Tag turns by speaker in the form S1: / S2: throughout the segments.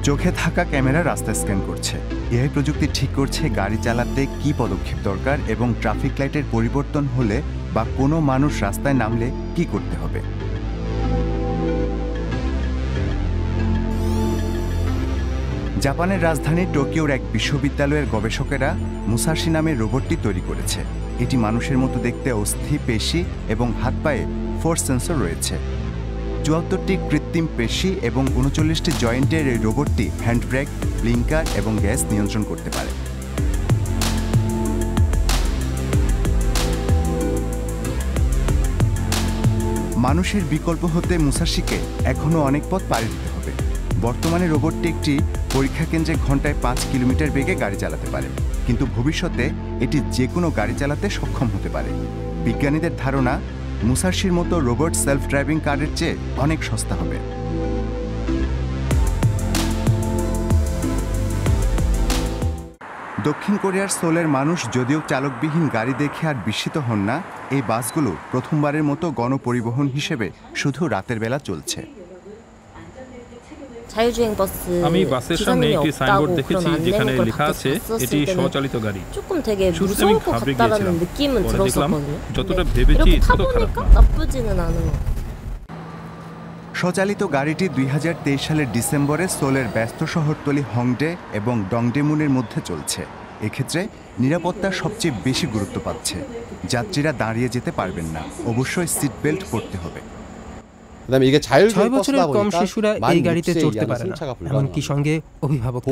S1: চোখে থাকা ক্যামেরা রাস্তা স্ক্যান করছে। এআই প্রযুক্তি ঠিক করছে গাড়ি চালাতে কী পদক্ষেপ দরকার এবং ট্রাফিক লাইটের পরিবর্তন হলে বা কোনো মানুষ রাস্তায় নামলে কি করতে হবে। জাপানের রাজধানী টোকিওর এক বিশ্ববিদ্যালয়ের গবেষকেরা মুসাশি নামের রোবটটি তৈরি করেছে। এটি মানুষের মতো দেখতে অস্থি, পেশি এবং হাত পায়ে ফোর্স সেন্সর রয়েছে। ৭৪টি কৃত্রিম পেশি এবং ৩৯টি জয়েন্টের এই রোবটটি হ্যান্ড ব্রেক, ব্লিঙ্কার এবং গ্যাস নিয়ন্ত্রণ করতে পারে। মানুষের বিকল্প হতে মুসাশিকে এখনও অনেক পথ পাড়ি দিতে হবে। বর্তমানে রোবটটি একটি পরীক্ষা কেন্দ্রে ঘন্টায় ৫ কিলোমিটার বেগে গাড়ি চালাতে পারে, কিন্তু ভবিষ্যতে এটি যে কোনো গাড়ি চালাতে সক্ষম হতে পারে। বিজ্ঞানীদের ধারণা, মুসাশির মতো রোবট সেলফ ড্রাইভিং কারের চেয়ে অনেক সস্তা হবে। দক্ষিণ কোরিয়ার সোলের মানুষ যদিও চালকবিহীন গাড়ি দেখে আর বিস্মিত হন না, এই বাসগুলো প্রথমবারের মতো গণপরিবহন হিসেবে শুধু রাতের বেলা চলছে।
S2: আমি বাসের সামনে একটি সাইনবোর্ড দেখেছি যেখানে লেখা আছে এটি স্বচালিত গাড়ি। শুরুতে আমি ঘাবড়ে গিয়েছিলাম, পরে দেখলাম যতটা ভেবেছি তত খারাপ না।
S1: স্বচালিত গাড়িটি ২০২৩ সালের ডিসেম্বরে সোলের ব্যস্ত শহরতলি হংডে এবং ডংডেমুনের মধ্যে চলছে। এক্ষেত্রে নিরাপত্তা সবচেয়ে বেশি গুরুত্ব পাচ্ছে। যাত্রীরা দাঁড়িয়ে যেতে পারবেন না, অবশ্যই সিট বেল্ট পরতে হবে।
S3: ৬ বছরের কম শিশুরা এই গাড়িতে চড়তে পারে না, এমনকি সঙ্গে অভিভাবক।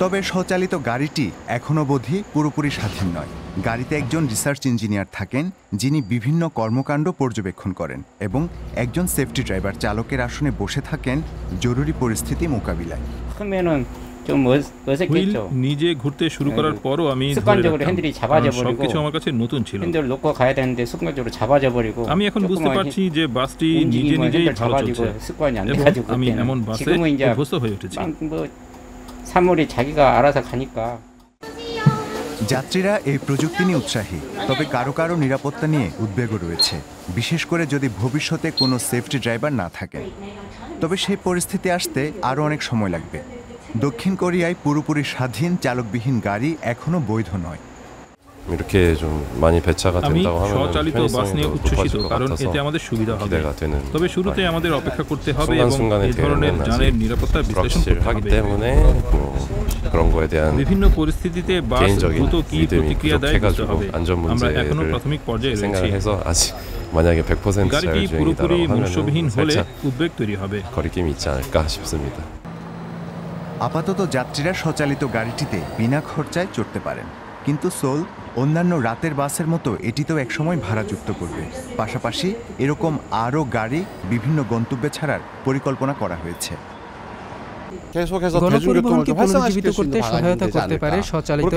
S1: তবে স্বচালিত গাড়িটি এখনও বোধহয় পুরোপুরি স্বাধীন নয়। গাড়িতে একজন রিসার্চ ইঞ্জিনিয়ার থাকেন যিনি বিভিন্ন কর্মকাণ্ড পর্যবেক্ষণ করেন এবং একজন সেফটি ড্রাইভার চালকের আসনে বসে থাকেন জরুরি পরিস্থিতি মোকাবিলায়।
S2: হুইল নিজে ঘুরতে শুরু করার পরও আমি সবকিছু আমার কাছে নতুন ছিল। আমি এখন বুঝতে পারছি যে বাসটি নিজে নিজেই ভালো চলছে এবং আমি এমন বাসে অভ্যস্ত হয়ে উঠেছি।
S1: যাত্রীরা এই প্রযুক্তি নিয়ে উৎসাহী, তবে কারো কারো নিরাপত্তা নিয়ে উদ্বেগও রয়েছে, বিশেষ করে যদি ভবিষ্যতে কোনো সেফটি ড্রাইভার না থাকে। তবে সেই পরিস্থিতি আসতে আরও অনেক সময় লাগবে। দক্ষিণ কোরিয়ায় পুরোপুরি স্বাধীন চালকবিহীন গাড়ি এখনও বৈধ নয়।
S2: আমি স্বচালিত বাস নিয়ে উচ্ছ্বসিত, কারণ এতে আমাদের সুবিধা হবে। তবে শুরুতে আমাদের অপেক্ষা করতে হবে এবং এই ধরনের যানের নিরাপত্তা বিশ্লেষণ করতে হবে। বিভিন্ন পরিস্থিতিতে বাস দ্রুত কি প্রতিক্রিয়া দেয় বুঝতে হবে। আমরা এখনো প্রাথমিক পর্যায়ে রয়েছি। গাড়িটি পুরোপুরি মনুষ্যবিহীন হলে উদ্বেগ তৈরি হবে।
S1: আপাতত যাত্রীরা স্বচালিত গাড়িটিতে বিনা খরচায় চড়তে পারেন, কিন্তু সোল অন্যান্য রাতের বাসের মতো এটিতেও একসময় ভাড়া যুক্ত করবে। পাশাপাশি এরকম আরও গাড়ি বিভিন্ন গন্তব্যে ছাড়ার পরিকল্পনা করা হয়েছে।
S3: গণপরিবহনকে পুনরুজ্জীবিত করতে সহায়তা করতে পারে স্বচালিত